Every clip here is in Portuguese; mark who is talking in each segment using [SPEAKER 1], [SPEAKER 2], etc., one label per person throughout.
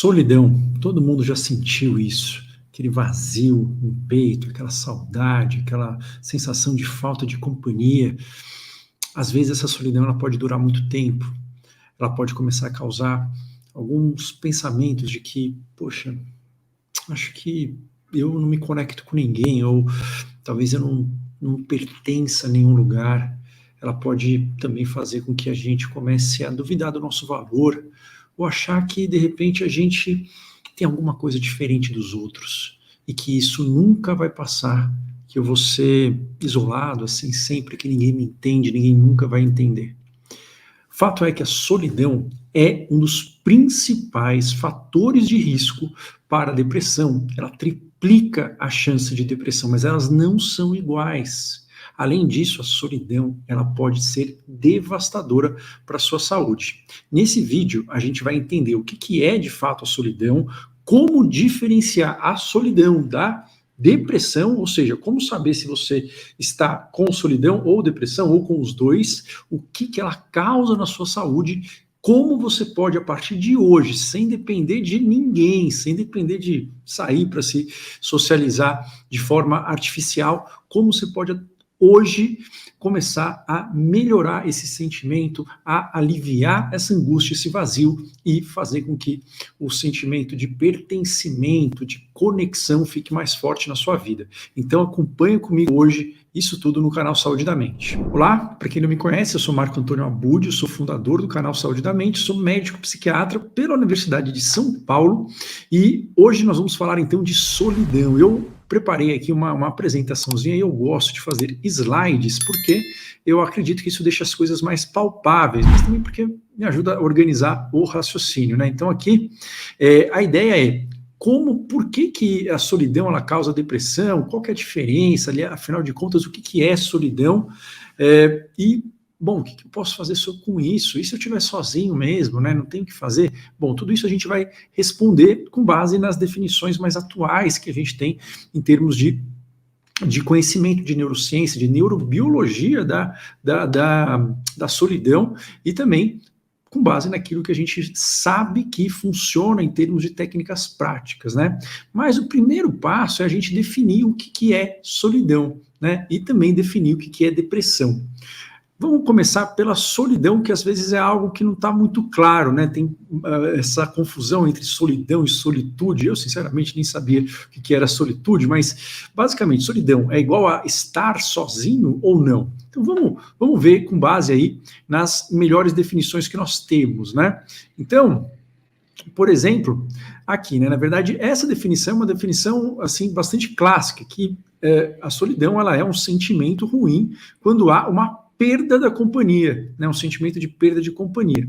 [SPEAKER 1] Solidão, todo mundo já sentiu isso, aquele vazio no peito, aquela saudade, aquela sensação de falta de companhia. Às vezes essa solidão ela pode durar muito tempo, ela pode começar a causar alguns pensamentos de que, poxa, acho que eu não me conecto com ninguém, ou talvez eu não pertença a nenhum lugar. Ela pode também fazer com que a gente comece a duvidar do nosso valor, ou achar que, de repente, a gente tem alguma coisa diferente dos outros, e que isso nunca vai passar, que eu vou ser isolado, assim, sempre, que ninguém me entende, ninguém nunca vai entender. Fato é que a solidão é um dos principais fatores de risco para a depressão. Ela triplica a chance de depressão, mas elas não são iguais. Além disso, a solidão ela pode ser devastadora para a sua saúde. Nesse vídeo, a gente vai entender o que é de fato a solidão, como diferenciar a solidão da depressão, ou seja, como saber se você está com solidão ou depressão, ou com os dois, o que ela causa na sua saúde, como você pode, a partir de hoje, sem depender de ninguém, sem depender de sair para se socializar de forma artificial, como você pode hoje começar a melhorar esse sentimento, a aliviar essa angústia, esse vazio e fazer com que o sentimento de pertencimento, de conexão fique mais forte na sua vida. Então acompanhe comigo hoje isso tudo no canal Saúde da Mente. Olá, para quem não me conhece, eu sou Marco Antônio Abud, eu sou fundador do canal Saúde da Mente, sou médico psiquiatra pela Universidade de São Paulo e hoje nós vamos falar então de solidão. Eu preparei aqui uma apresentaçãozinha e eu gosto de fazer slides porque eu acredito que isso deixa as coisas mais palpáveis, mas também porque me ajuda a organizar o raciocínio, né? Então aqui a ideia é por que a solidão ela causa depressão, qual que é a diferença, ali, afinal de contas, o que é solidão, bom, o que eu posso fazer com isso? E se eu estiver sozinho mesmo, né, não tenho o que fazer? Bom, tudo isso a gente vai responder com base nas definições mais atuais que a gente tem em termos de conhecimento de neurociência, de neurobiologia da solidão e também com base naquilo que a gente sabe que funciona em termos de técnicas práticas, né? Mas o primeiro passo é a gente definir o que é solidão, né? E também definir o que é depressão. Vamos começar pela solidão, que às vezes é algo que não está muito claro, né? Tem essa confusão entre solidão e solitude. Eu, sinceramente, nem sabia o que era solitude, mas, basicamente, solidão é igual a estar sozinho ou não? Então, vamos ver com base aí nas melhores definições que nós temos, né? Então, por exemplo, aqui, né? Na verdade, essa definição é uma definição, assim, bastante clássica, que a solidão, ela é um sentimento ruim quando há uma perda da companhia, né, um sentimento de perda de companhia.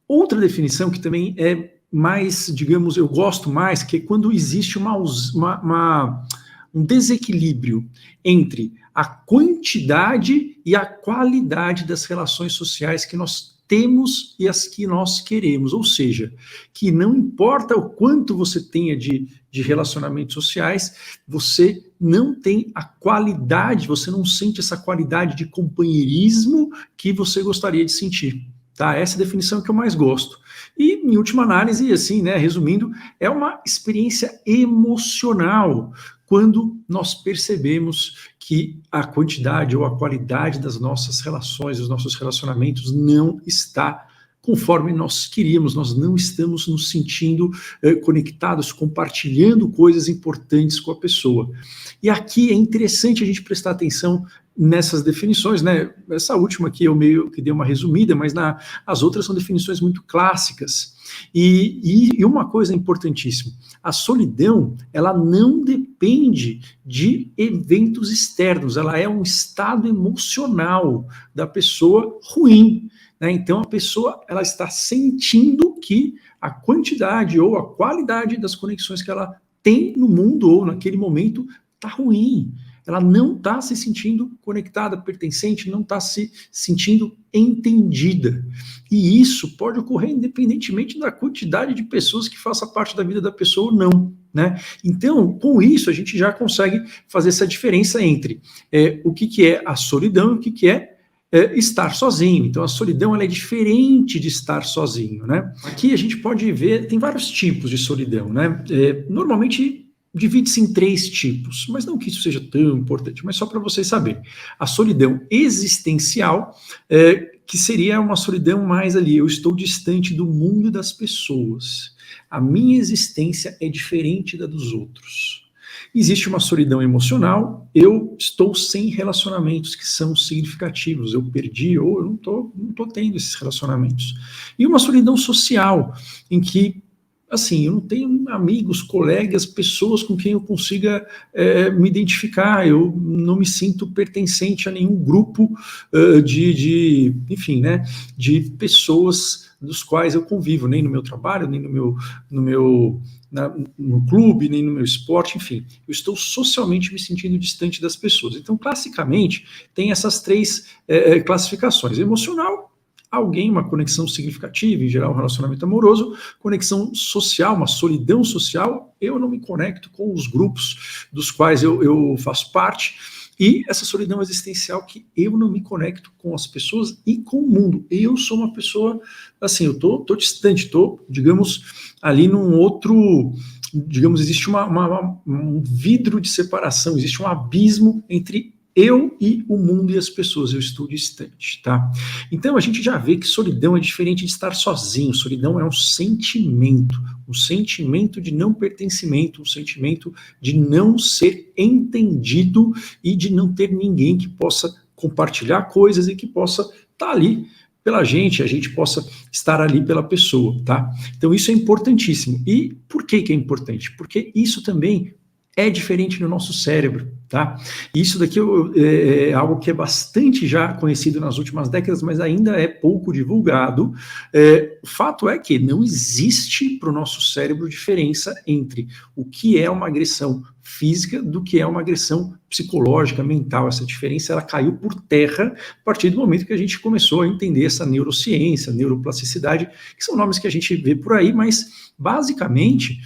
[SPEAKER 1] Outra definição que também é mais, digamos, eu gosto mais, que é quando existe um desequilíbrio entre a quantidade e a qualidade das relações sociais que nós temos e as que nós queremos, ou seja, que não importa o quanto você tenha de relacionamentos sociais, você não tem a qualidade, você não sente essa qualidade de companheirismo que você gostaria de sentir, tá? Essa é a definição que eu mais gosto. E, em última análise, assim, né, resumindo, é uma experiência emocional, quando nós percebemos que a quantidade ou a qualidade das nossas relações, dos nossos relacionamentos não está conforme nós queríamos, nós não estamos nos sentindo conectados, compartilhando coisas importantes com a pessoa. E aqui é interessante a gente prestar atenção nessas definições, né? Essa última aqui eu meio que dei uma resumida, mas as outras são definições muito clássicas. E uma coisa importantíssima, a solidão, ela não depende de eventos externos, ela é um estado emocional da pessoa ruim, né? Então a pessoa ela está sentindo que a quantidade ou a qualidade das conexões que ela tem no mundo ou naquele momento está ruim. Ela não está se sentindo conectada, pertencente, não está se sentindo entendida. E isso pode ocorrer independentemente da quantidade de pessoas que faça parte da vida da pessoa ou não, né? Então, com isso, a gente já consegue fazer essa diferença entre o que é a solidão e o que é estar sozinho. Então, a solidão ela é diferente de estar sozinho, né? Aqui a gente pode ver, tem vários tipos de solidão, né? Normalmente divide-se em 3 tipos, mas não que isso seja tão importante, mas só para vocês saberem. A solidão existencial, que seria uma solidão mais ali, eu estou distante do mundo e das pessoas. A minha existência é diferente da dos outros. Existe uma solidão emocional, eu estou sem relacionamentos que são significativos, eu perdi ou eu não tô tendo esses relacionamentos. E uma solidão social, em que, assim, eu não tenho amigos, colegas, pessoas com quem eu consiga me identificar, eu não me sinto pertencente a nenhum grupo enfim, né, de pessoas dos quais eu convivo, nem no meu trabalho, nem no clube, nem no meu esporte, enfim, eu estou socialmente me sentindo distante das pessoas. Então, classicamente, tem essas 3 classificações: emocional, alguém, uma conexão significativa, em geral um relacionamento amoroso; conexão social, uma solidão social, eu não me conecto com os grupos dos quais eu faço parte; e essa solidão existencial, que eu não me conecto com as pessoas e com o mundo. Eu sou uma pessoa, assim, eu tô distante, digamos, ali num outro, digamos, existe um vidro de separação, existe um abismo entre eu e o mundo e as pessoas, eu estou distante, tá? Então a gente já vê que solidão é diferente de estar sozinho. Solidão é um sentimento de não pertencimento, um sentimento de não ser entendido e de não ter ninguém que possa compartilhar coisas e que possa estar ali pela gente, a gente possa estar ali pela pessoa, tá? Então isso é importantíssimo. E por que é importante? Porque isso também é diferente no nosso cérebro, tá? Isso daqui é algo que é bastante já conhecido nas últimas décadas, mas ainda é pouco divulgado. O fato é que não existe para o nosso cérebro diferença entre o que é uma agressão física do que é uma agressão psicológica, mental. Essa diferença ela caiu por terra a partir do momento que a gente começou a entender essa neurociência, neuroplasticidade, que são nomes que a gente vê por aí, mas basicamente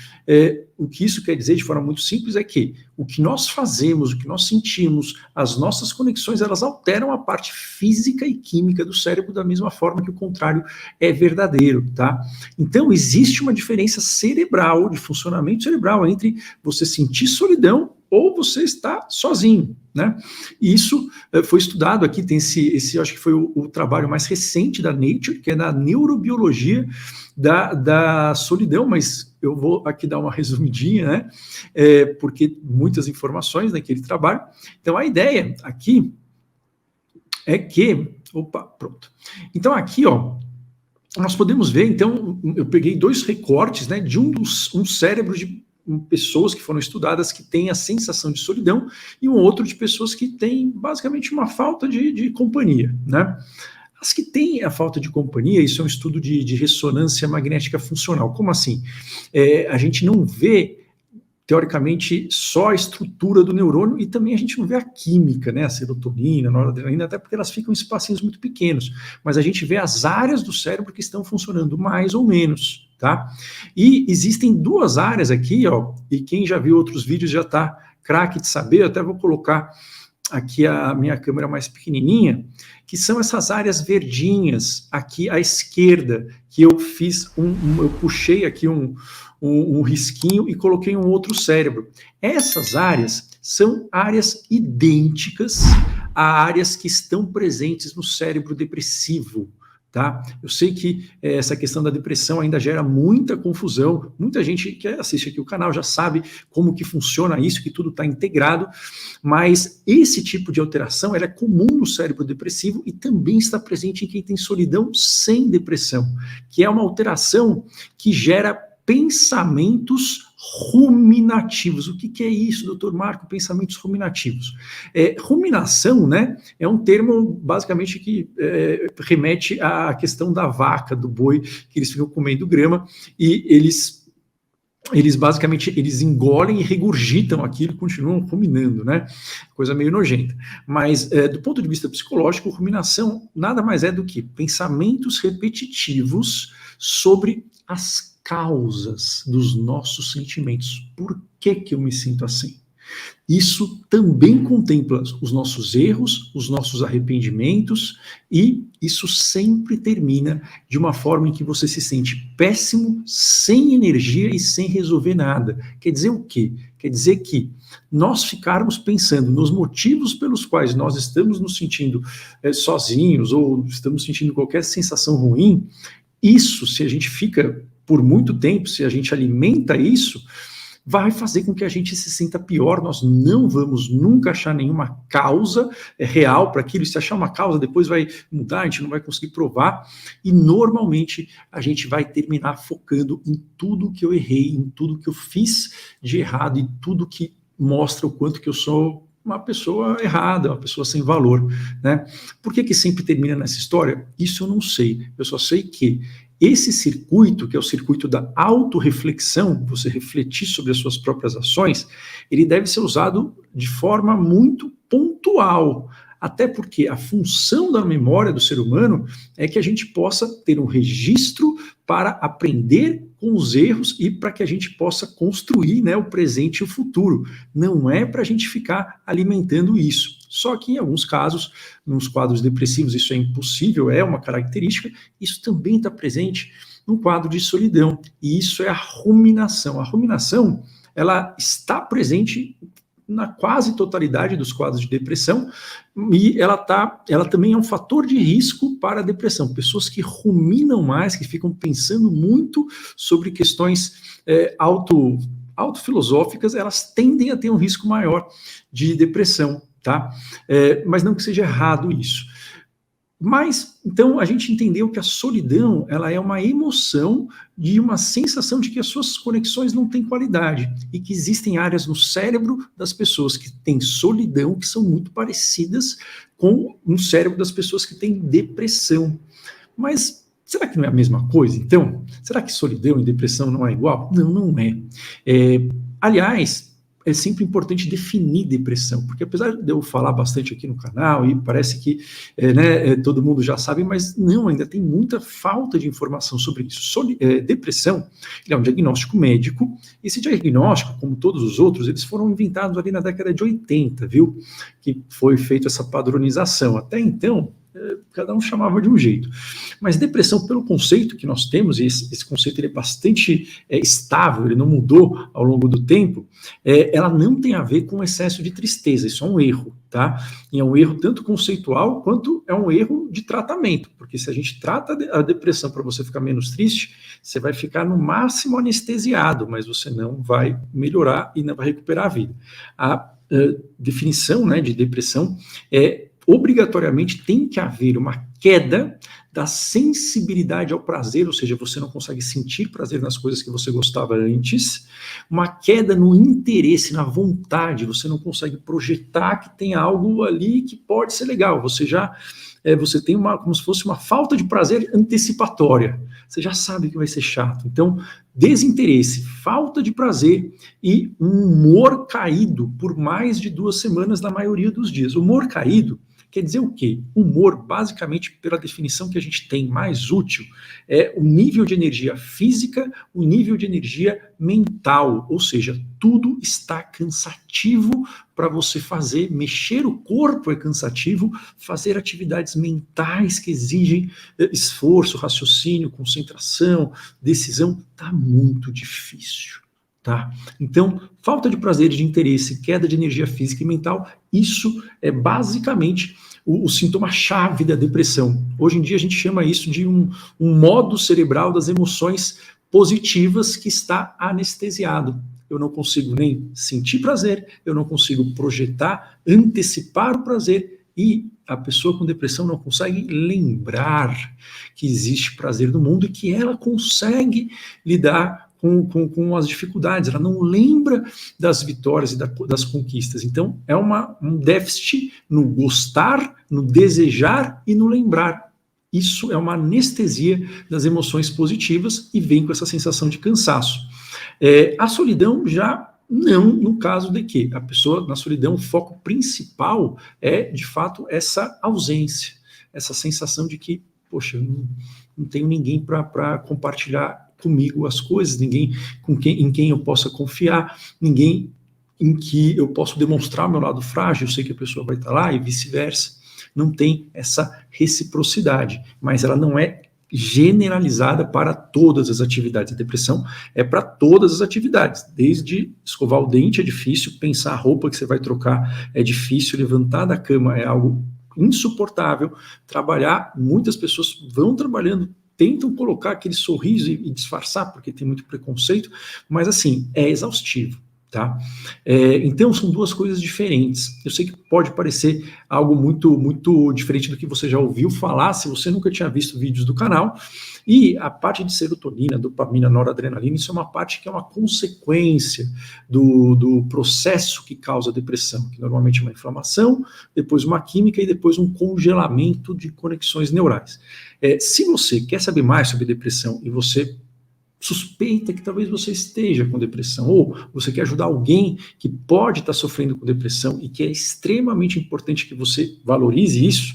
[SPEAKER 1] o que isso quer dizer de forma muito simples é que o que nós fazemos, o que nós sentimos, as nossas conexões, elas alteram a parte física e química do cérebro da mesma forma que o contrário é verdadeiro, tá? Então, existe uma diferença cerebral, de funcionamento cerebral, entre você sentir solidão ou você está sozinho, né? E isso foi estudado aqui, tem esse acho que foi o trabalho mais recente da Nature, que é da neurobiologia da solidão, mas eu vou aqui dar uma resumidinha, né? Porque muitas informações naquele trabalho. Então, a ideia aqui é que... Opa, pronto. Então, aqui, ó, nós podemos ver, então, eu peguei 2 recortes, né, de um cérebro de pessoas que foram estudadas que têm a sensação de solidão e um outro de pessoas que têm, basicamente, uma falta de companhia, né? As que têm a falta de companhia, isso é um estudo de ressonância magnética funcional. Como assim? A gente não vê, teoricamente, só a estrutura do neurônio e também a gente não vê a química, né? A serotonina, a noradrenalina, até porque elas ficam em espacinhos muito pequenos. Mas a gente vê as áreas do cérebro que estão funcionando mais ou menos, tá? E existem 2 áreas aqui, ó, e quem já viu outros vídeos já está craque de saber, eu até vou colocar aqui a minha câmera mais pequenininha, que são essas áreas verdinhas aqui à esquerda, que eu fiz eu puxei aqui um risquinho e coloquei um outro cérebro. Essas áreas são áreas idênticas a áreas que estão presentes no cérebro depressivo, tá? Eu sei que essa questão da depressão ainda gera muita confusão, muita gente que assiste aqui o canal já sabe como que funciona isso, que tudo está integrado, mas esse tipo de alteração ela é comum no cérebro depressivo e também está presente em quem tem solidão sem depressão, que é uma alteração que gera pensamentos ruminativos. O que é isso, doutor Marco? Pensamentos ruminativos. Ruminação, né, é um termo basicamente que remete à questão da vaca, do boi, que eles ficam comendo grama e eles basicamente engolem e regurgitam aquilo, continuam ruminando, né? Coisa meio nojenta. Mas, do ponto de vista psicológico, ruminação nada mais é do que pensamentos repetitivos sobre as causas dos nossos sentimentos. Por que eu me sinto assim? Isso também contempla os nossos erros, os nossos arrependimentos, e isso sempre termina de uma forma em que você se sente péssimo, sem energia e sem resolver nada. Quer dizer o quê? Quer dizer que nós ficarmos pensando nos motivos pelos quais nós estamos nos sentindo sozinhos ou estamos sentindo qualquer sensação ruim, isso, se a gente fica por muito tempo, se a gente alimenta isso, vai fazer com que a gente se sinta pior. Nós não vamos nunca achar nenhuma causa real para aquilo. Se achar uma causa, depois vai mudar, a gente não vai conseguir provar, e normalmente a gente vai terminar focando em tudo que eu errei, em tudo que eu fiz de errado, em tudo que mostra o quanto que eu sou uma pessoa errada, uma pessoa sem valor, né? Por que sempre termina nessa história? Isso eu não sei. Eu só sei que esse circuito, que é o circuito da autorreflexão, você refletir sobre as suas próprias ações, ele deve ser usado de forma muito pontual, até porque a função da memória do ser humano é que a gente possa ter um registro para aprender com os erros e para que a gente possa construir, né, o presente e o futuro. Não é para a gente ficar alimentando isso. Só que em alguns casos, nos quadros depressivos, isso é impossível, é uma característica. Isso também está presente no quadro de solidão, e isso é a ruminação. A ruminação, ela está presente na quase totalidade dos quadros de depressão, e ela também é um fator de risco para a depressão. Pessoas que ruminam mais, que ficam pensando muito sobre questões autofilosóficas, elas tendem a ter um risco maior de depressão, tá? Mas não que seja errado isso. Mas, então, a gente entendeu que a solidão, ela é uma emoção de uma sensação de que as suas conexões não têm qualidade, e que existem áreas no cérebro das pessoas que têm solidão que são muito parecidas com o cérebro das pessoas que têm depressão. Mas será que não é a mesma coisa, então? Será que solidão e depressão não é igual? Não, não é. Aliás, é sempre importante definir depressão, porque apesar de eu falar bastante aqui no canal, e parece que todo mundo já sabe, mas não, ainda tem muita falta de informação sobre isso. Depressão é um diagnóstico médico. Esse diagnóstico, como todos os outros, eles foram inventados ali na década de 80, viu? Que foi feita essa padronização. Até então, cada um chamava de um jeito. Mas depressão, pelo conceito que nós temos, e esse conceito ele é bastante estável, ele não mudou ao longo do tempo, ela não tem a ver com excesso de tristeza. Isso é um erro, tá? E é um erro tanto conceitual quanto é um erro de tratamento, porque se a gente trata a depressão para você ficar menos triste, você vai ficar no máximo anestesiado, mas você não vai melhorar e não vai recuperar a vida. A definição, né, de depressão obrigatoriamente tem que haver uma queda da sensibilidade ao prazer, ou seja, você não consegue sentir prazer nas coisas que você gostava antes, uma queda no interesse, na vontade, você não consegue projetar que tem algo ali que pode ser legal, você tem como se fosse uma falta de prazer antecipatória, você já sabe que vai ser chato. Então, desinteresse, falta de prazer e um humor caído por mais de 2 semanas na maioria dos dias. Humor caído quer dizer o quê? Humor, basicamente, pela definição que a gente tem mais útil, é o nível de energia física, o nível de energia mental, ou seja, tudo está cansativo para você fazer, mexer o corpo é cansativo, fazer atividades mentais que exigem esforço, raciocínio, concentração, decisão, está muito difícil. Tá? Então, falta de prazer, de interesse, queda de energia física e mental, isso é basicamente o sintoma-chave da depressão. Hoje em dia a gente chama isso de um modo cerebral das emoções positivas que está anestesiado. Eu não consigo nem sentir prazer, eu não consigo projetar, antecipar o prazer, e a pessoa com depressão não consegue lembrar que existe prazer no mundo e que ela consegue lidar com as dificuldades, ela não lembra das vitórias e das conquistas. Então, é um déficit no gostar, no desejar e no lembrar. Isso é uma anestesia das emoções positivas e vem com essa sensação de cansaço. A solidão já não, no caso de que a pessoa, na solidão, o foco principal é, de fato, essa ausência, essa sensação de que, poxa, eu não tenho ninguém para compartilhar comigo as coisas, ninguém em quem eu possa confiar, ninguém em que eu posso demonstrar o meu lado frágil, eu sei que a pessoa vai estar lá e vice-versa. Não tem essa reciprocidade, mas ela não é generalizada para todas as atividades. A depressão é para todas as atividades, desde escovar o dente é difícil, pensar a roupa que você vai trocar é difícil, levantar da cama é algo insuportável, trabalhar, muitas pessoas vão trabalhando, tentam colocar aquele sorriso e disfarçar, porque tem muito preconceito, mas assim, é exaustivo. Tá? Então são duas coisas diferentes. Eu sei que pode parecer algo muito diferente do que você já ouviu falar, se você nunca tinha visto vídeos do canal, e a parte de serotonina, dopamina, noradrenalina, isso é uma parte que é uma consequência do processo que causa a depressão, que normalmente é uma inflamação, depois uma química e depois um congelamento de conexões neurais. Se você quer saber mais sobre depressão e você suspeita que talvez você esteja com depressão, ou você quer ajudar alguém que pode estar sofrendo com depressão e que é extremamente importante que você valorize isso,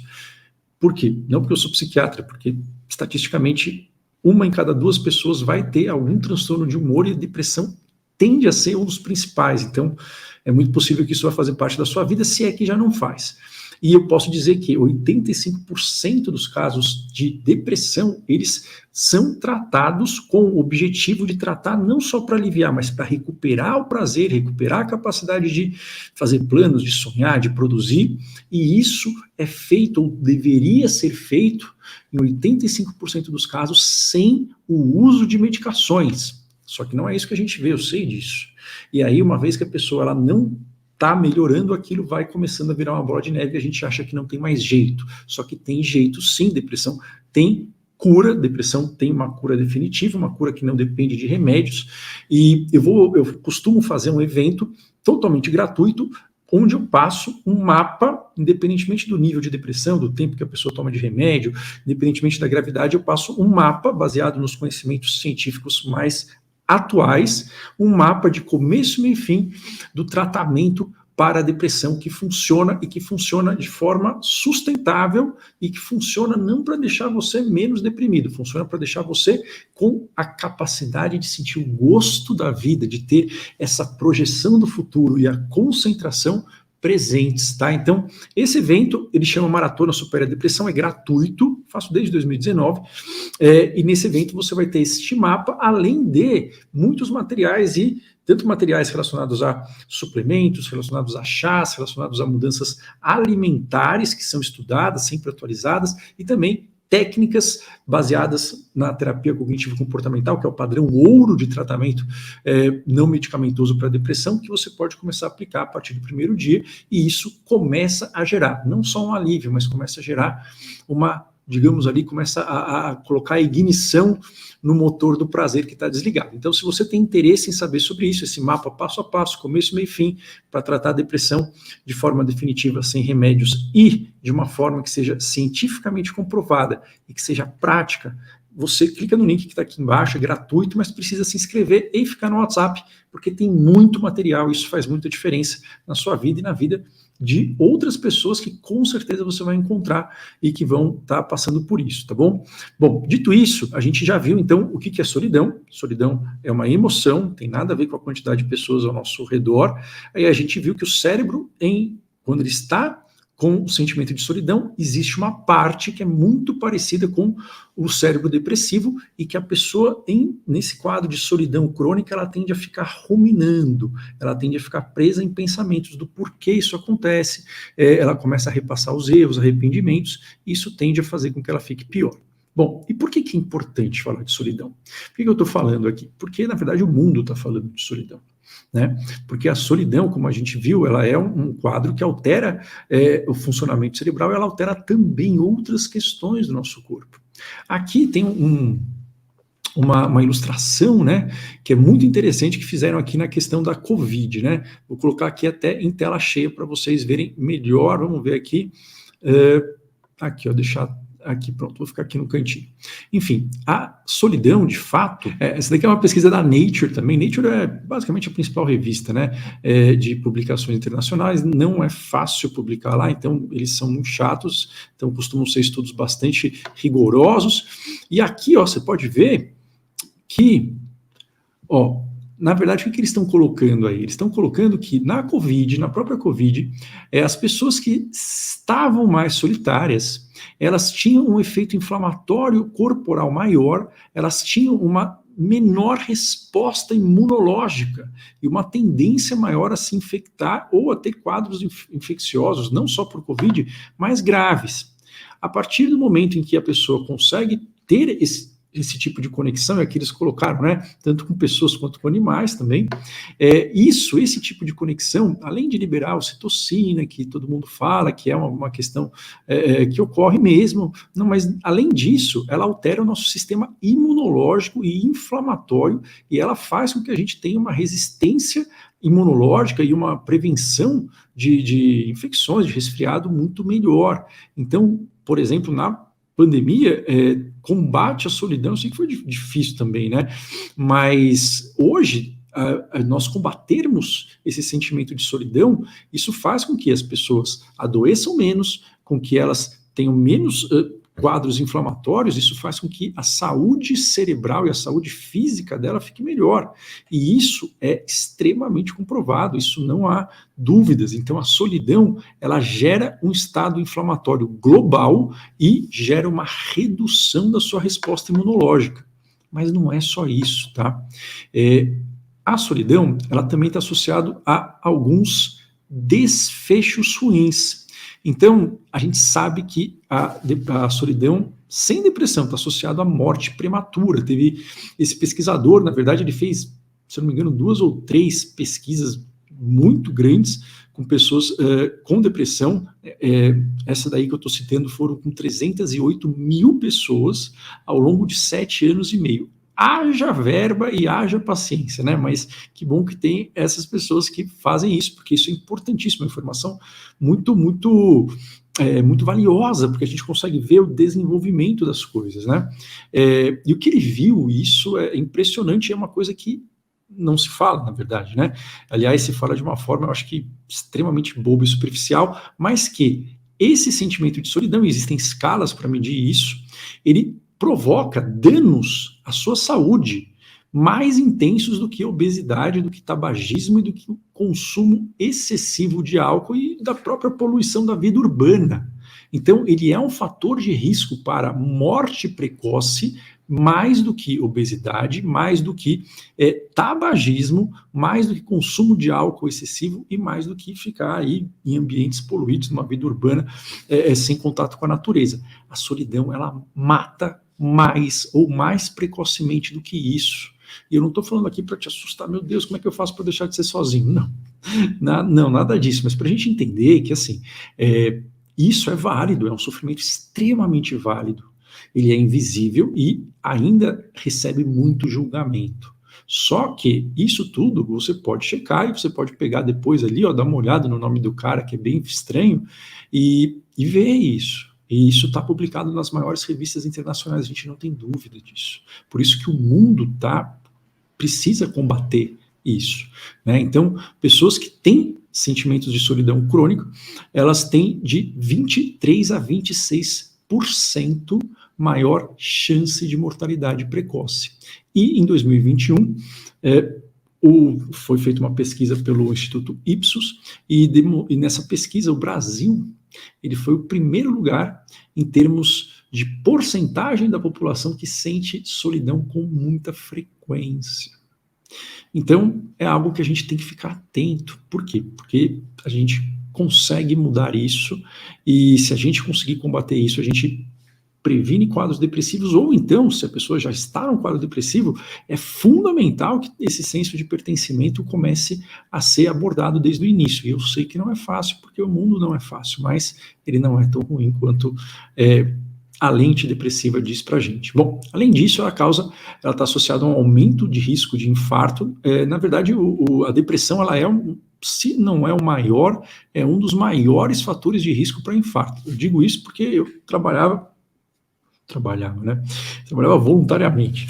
[SPEAKER 1] por quê? Não porque eu sou psiquiatra, porque estatisticamente 1 em cada 2 pessoas vai ter algum transtorno de humor e a depressão tende a ser um dos principais, então é muito possível que isso vai fazer parte da sua vida, se é que já não faz. E eu posso dizer que 85% dos casos de depressão, eles são tratados com o objetivo de tratar não só para aliviar, mas para recuperar o prazer, recuperar a capacidade de fazer planos, de sonhar, de produzir, e isso é feito, ou deveria ser feito, em 85% dos casos, sem o uso de medicações. Só que não é isso que a gente vê, eu sei disso. E aí, uma vez que a pessoa ela não está melhorando, aquilo vai começando a virar uma bola de neve e a gente acha que não tem mais jeito. Só que tem jeito sim, depressão tem cura, depressão tem uma cura definitiva, uma cura que não depende de remédios, e eu costumo fazer um evento totalmente gratuito, onde eu passo um mapa, independentemente do nível de depressão, do tempo que a pessoa toma de remédio, independentemente da gravidade, eu passo um mapa baseado nos conhecimentos científicos mais atuais, um mapa de começo, meio e fim do tratamento para a depressão que funciona e que funciona de forma sustentável e que funciona não para deixar você menos deprimido, funciona para deixar você com a capacidade de sentir o gosto da vida, de ter essa projeção do futuro e a concentração presentes, tá? Então, esse evento, ele chama Maratona Supera a Depressão, é gratuito, faço desde 2019, e nesse evento você vai ter este mapa, além de muitos materiais, e tanto materiais relacionados a suplementos, relacionados a chás, relacionados a mudanças alimentares que são estudadas, sempre atualizadas, e também técnicas baseadas na terapia cognitivo-comportamental, que é o padrão ouro de tratamento não medicamentoso para depressão, que você pode começar a aplicar a partir do primeiro dia, e isso começa a gerar, não só um alívio, mas começa a gerar uma, digamos ali, começa a colocar a ignição no motor do prazer que está desligado. Então, se você tem interesse em saber sobre isso, esse mapa passo a passo, começo, meio e fim, para tratar a depressão de forma definitiva, sem remédios e de uma forma que seja cientificamente comprovada e que seja prática, você clica no link que está aqui embaixo, é gratuito, mas precisa se inscrever e ficar no WhatsApp, porque tem muito material, isso faz muita diferença na sua vida e na vida de outras pessoas que com certeza você vai encontrar e que vão estar passando por isso, tá bom? Bom, dito isso, a gente já viu então o que é solidão. Solidão é uma emoção, tem nada a ver com a quantidade de pessoas ao nosso redor. Aí a gente viu que o cérebro, quando ele está com o sentimento de solidão, existe uma parte que é muito parecida com o cérebro depressivo e que a pessoa, nesse quadro de solidão crônica, ela tende a ficar ruminando, ela tende a ficar presa em pensamentos do porquê isso acontece, ela começa a repassar os erros, arrependimentos, e isso tende a fazer com que ela fique pior. Bom, e por que é importante falar de solidão? Por que eu estou falando aqui? Porque, na verdade, o mundo está falando de solidão. Né? Porque a solidão, como a gente viu, ela é um quadro que altera o funcionamento cerebral e ela altera também outras questões do nosso corpo. Aqui tem uma ilustração, né, que é muito interessante, que fizeram aqui na questão da Covid, né? Vou colocar aqui até em tela cheia para vocês verem melhor. Vamos ver aqui. Aqui, ó, deixar aqui, pronto, vou ficar aqui no cantinho. Enfim, a solidão, de fato, essa daqui é uma pesquisa da Nature também. Nature é basicamente a principal revista, né, de publicações internacionais. Não é fácil publicar lá, então eles são muito chatos, então costumam ser estudos bastante rigorosos. E aqui, ó, você pode ver que, ó, na verdade, o que eles estão colocando aí? Eles estão colocando que na Covid, na própria Covid, as pessoas que estavam mais solitárias, elas tinham um efeito inflamatório corporal maior, elas tinham uma menor resposta imunológica e uma tendência maior a se infectar ou a ter quadros infecciosos, não só por Covid, mas graves. A partir do momento em que a pessoa consegue ter esse tipo de conexão, é que eles colocaram, né, tanto com pessoas quanto com animais também, esse tipo de conexão, além de liberar a ocitocina, que todo mundo fala, que é uma questão que ocorre mesmo, não, mas além disso, ela altera o nosso sistema imunológico e inflamatório, e ela faz com que a gente tenha uma resistência imunológica e uma prevenção de infecções, de resfriado muito melhor. Então, por exemplo, na pandemia, combate à solidão, eu sei que foi difícil também, né? Mas hoje, nós combatermos esse sentimento de solidão, isso faz com que as pessoas adoeçam menos, com que elas tenham menos quadros inflamatórios, isso faz com que a saúde cerebral e a saúde física dela fique melhor. E isso é extremamente comprovado, isso não há dúvidas. Então, a solidão, ela gera um estado inflamatório global e gera uma redução da sua resposta imunológica. Mas não é só isso, tá? A solidão, ela também está associada a alguns desfechos ruins. Então, a gente sabe que a solidão sem depressão está associada à morte prematura. Teve esse pesquisador, na verdade, ele fez, se eu não me engano, 2 ou 3 pesquisas muito grandes com pessoas com depressão. Essa daí que eu estou citando foram com 308 mil pessoas ao longo de 7 anos e meio. Haja verba e haja paciência, né? Mas que bom que tem essas pessoas que fazem isso, porque isso é importantíssimo, uma informação muito valiosa, porque a gente consegue ver o desenvolvimento das coisas, né? E o que ele viu, isso é impressionante, é uma coisa que não se fala, na verdade, né? Aliás, se fala de uma forma, eu acho que extremamente boba e superficial, mas que esse sentimento de solidão, existem escalas para medir isso, ele provoca danos à sua saúde mais intensos do que a obesidade, do que tabagismo e do que o consumo excessivo de álcool e da própria poluição da vida urbana. Então, ele é um fator de risco para morte precoce, mais do que obesidade, mais do que tabagismo, mais do que consumo de álcool excessivo e mais do que ficar aí em ambientes poluídos, numa vida urbana, sem contato com a natureza. A solidão, ela mata mais ou mais precocemente do que isso. E eu não estou falando aqui para te assustar, meu Deus, como é que eu faço para deixar de ser sozinho? Não, nada disso, mas para a gente entender que, assim, isso é válido, é um sofrimento extremamente válido. Ele é invisível e ainda recebe muito julgamento. Só que isso tudo você pode checar e você pode pegar depois ali, dar uma olhada no nome do cara, que é bem estranho, e ver isso. E isso está publicado nas maiores revistas internacionais, a gente não tem dúvida disso. Por isso que o mundo precisa combater isso, né? Então, pessoas que têm sentimentos de solidão crônica, elas têm de 23 a 26% maior chance de mortalidade precoce. E em 2021, foi feita uma pesquisa pelo Instituto Ipsos, e nessa pesquisa o Brasil ele foi o primeiro lugar em termos de porcentagem da população que sente solidão com muita frequência. Então, é algo que a gente tem que ficar atento. Por quê? Porque a gente consegue mudar isso, e se a gente conseguir combater isso, a gente previne quadros depressivos, ou então, se a pessoa já está num quadro depressivo, é fundamental que esse senso de pertencimento comece a ser abordado desde o início. E eu sei que não é fácil, porque o mundo não é fácil, mas ele não é tão ruim quanto a lente depressiva diz pra gente. Bom, além disso, ela está associada a um aumento de risco de infarto. Na verdade, a depressão, ela se não é o maior, é um dos maiores fatores de risco para infarto. Eu digo isso porque eu trabalhava voluntariamente,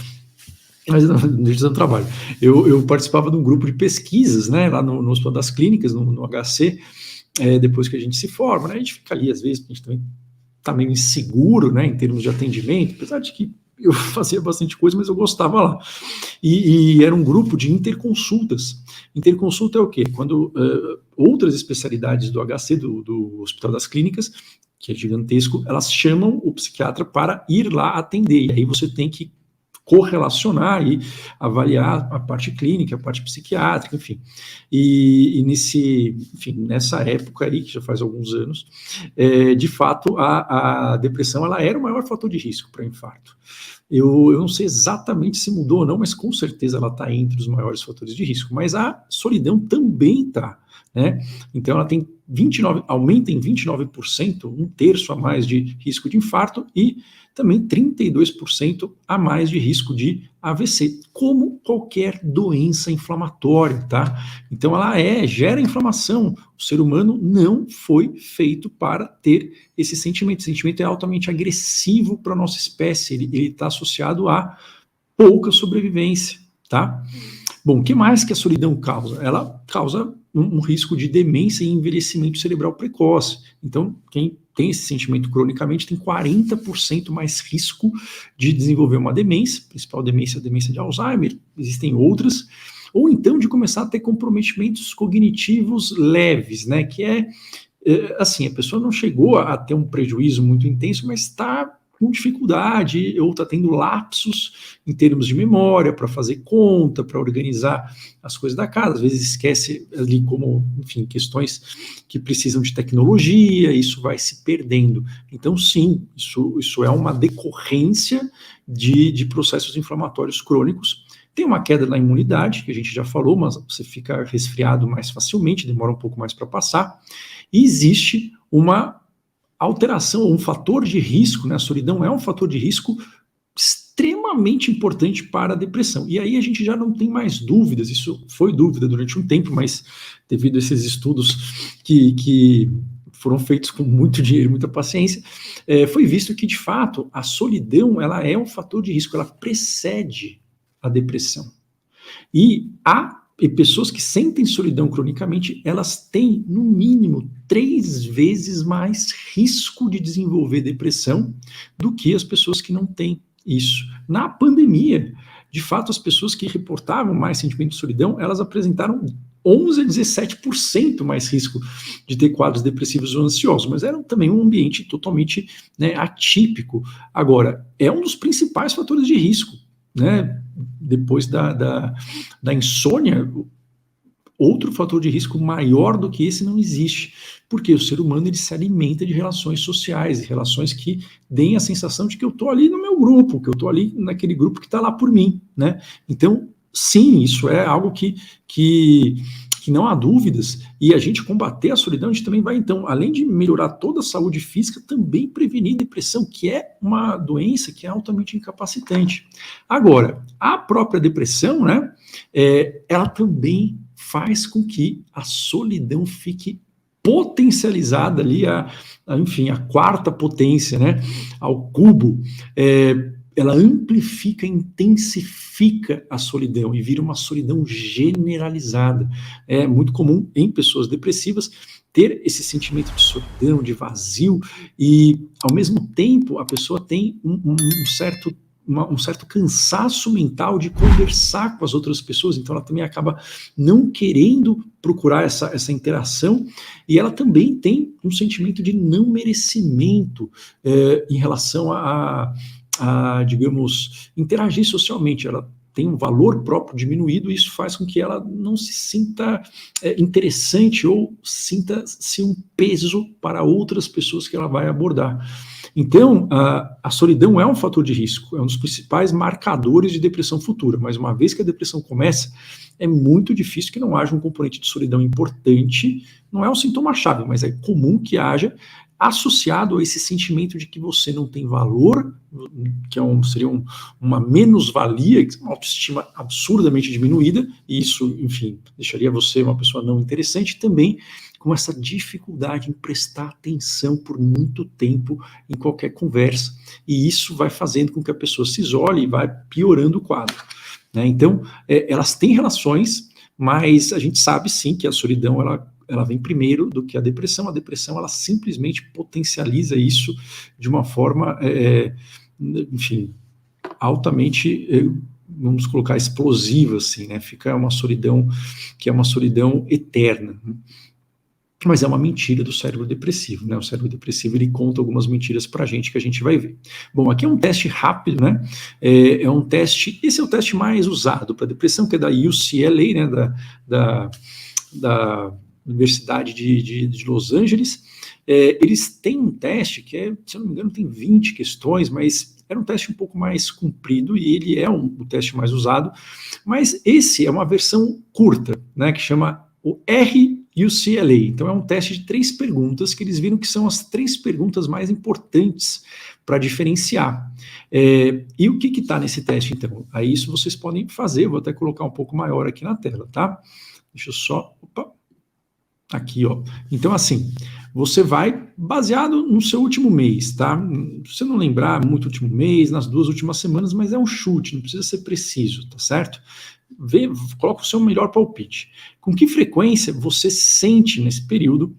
[SPEAKER 1] mas não deixa de trabalho. Eu participava de um grupo de pesquisas, né, lá no Hospital das Clínicas, no HC, depois que a gente se forma, né, a gente fica ali, às vezes, a gente também está meio inseguro, né, em termos de atendimento, apesar de que eu fazia bastante coisa, mas eu gostava lá. E era um grupo de interconsultas. Interconsulta é o quê? Quando outras especialidades do HC, do Hospital das Clínicas, que é gigantesco, elas chamam o psiquiatra para ir lá atender. E aí você tem que correlacionar e avaliar a parte clínica, a parte psiquiátrica, enfim. Nessa época aí, que já faz alguns anos, de fato, a depressão ela era o maior fator de risco para infarto. Eu não sei exatamente se mudou ou não, mas com certeza ela está entre os maiores fatores de risco. Mas a solidão também está, né? Então ela tem aumenta em 29%, um terço a mais de risco de infarto e também 32% a mais de risco de AVC, como qualquer doença inflamatória, tá? Então ela gera inflamação. O ser humano não foi feito para ter esse sentimento. Esse sentimento é altamente agressivo para a nossa espécie, ele está associado a pouca sobrevivência, tá? Bom, o que mais que a solidão causa? Ela causa um risco de demência e envelhecimento cerebral precoce. Então, quem tem esse sentimento cronicamente tem 40% mais risco de desenvolver uma demência, a principal demência é a demência de Alzheimer, existem outras, ou então de começar a ter comprometimentos cognitivos leves, né, que assim, a pessoa não chegou a ter um prejuízo muito intenso, mas está com dificuldade ou está tendo lapsos em termos de memória para fazer conta, para organizar as coisas da casa, às vezes esquece ali como, enfim, questões que precisam de tecnologia, isso vai se perdendo. Então, sim, isso é uma decorrência de processos inflamatórios crônicos. Tem uma queda na imunidade, que a gente já falou, mas você fica resfriado mais facilmente, demora um pouco mais para passar, e existe uma alteração, um fator de risco, né? A solidão é um fator de risco extremamente importante para a depressão. E aí a gente já não tem mais dúvidas, isso foi dúvida durante um tempo, mas devido a esses estudos que foram feitos com muito dinheiro e muita paciência, foi visto que, de fato, a solidão ela é um fator de risco, ela precede a depressão. E pessoas que sentem solidão cronicamente, elas têm, no mínimo, 3 vezes mais risco de desenvolver depressão do que as pessoas que não têm isso. Na pandemia, de fato, as pessoas que reportavam mais sentimento de solidão, elas apresentaram 11 a 17% mais risco de ter quadros depressivos ou ansiosos, mas era também um ambiente totalmente, né, atípico. Agora, é um dos principais fatores de risco, né? Depois da insônia, outro fator de risco maior do que esse não existe, porque o ser humano ele se alimenta de relações sociais, de relações que deem a sensação de que eu estou ali no meu grupo, que eu estou ali naquele grupo que está lá por mim, né? Então, sim, isso é algo que não há dúvidas, e a gente combater a solidão, a gente também vai, então, além de melhorar toda a saúde física, também prevenir depressão, que é uma doença que é altamente incapacitante. Agora, a própria depressão, né, ela também faz com que a solidão fique potencializada ali, enfim, a quarta potência, né, ao cubo, ela amplifica, intensifica a solidão e vira uma solidão generalizada. É muito comum em pessoas depressivas ter esse sentimento de solidão, de vazio, e ao mesmo tempo a pessoa tem um certo cansaço mental de conversar com as outras pessoas, então ela também acaba não querendo procurar essa interação, e ela também tem um sentimento de não merecimento em relação digamos, interagir socialmente. Ela tem um valor próprio diminuído e isso faz com que ela não se sinta interessante ou sinta-se um peso para outras pessoas que ela vai abordar. Então, a solidão é um fator de risco, é um dos principais marcadores de depressão futura, mas uma vez que a depressão começa, é muito difícil que não haja um componente de solidão importante, não é um sintoma-chave, mas é comum que haja, associado a esse sentimento de que você não tem valor, que seria uma menos-valia, uma autoestima absurdamente diminuída, e isso, enfim, deixaria você uma pessoa não interessante, também com essa dificuldade em prestar atenção por muito tempo em qualquer conversa, e isso vai fazendo com que a pessoa se isole e vai piorando o quadro, né? Então, elas têm relações, mas a gente sabe sim que a solidão, ela vem primeiro do que a depressão ela simplesmente potencializa isso de uma forma, enfim, altamente, vamos colocar, explosiva, assim, né? Fica uma solidão que é uma solidão eterna. Mas é uma mentira do cérebro depressivo, né? O cérebro depressivo, ele conta algumas mentiras pra gente que a gente vai ver. Bom, aqui é um teste rápido, né? É um teste, esse é o teste mais usado para depressão, que é da UCLA, né? Da Universidade de Los Angeles. Eles têm um teste que se eu não me engano, tem 20 questões, mas era um teste um pouco mais comprido e ele é o teste mais usado, mas esse é uma versão curta, né, que chama o RUCLA. Então é um teste de 3 perguntas que eles viram que são as 3 perguntas mais importantes para diferenciar. E o que está nesse teste, então? Aí isso vocês podem fazer, eu vou até colocar um pouco maior aqui na tela, tá? Deixa eu só... Opa, aqui, ó. Então, assim, você vai baseado no seu último mês, tá? Se você não lembrar muito o último mês, nas 2 últimas semanas, mas é um chute, não precisa ser preciso, tá certo? Coloca o seu melhor palpite. Com que frequência você sente nesse período,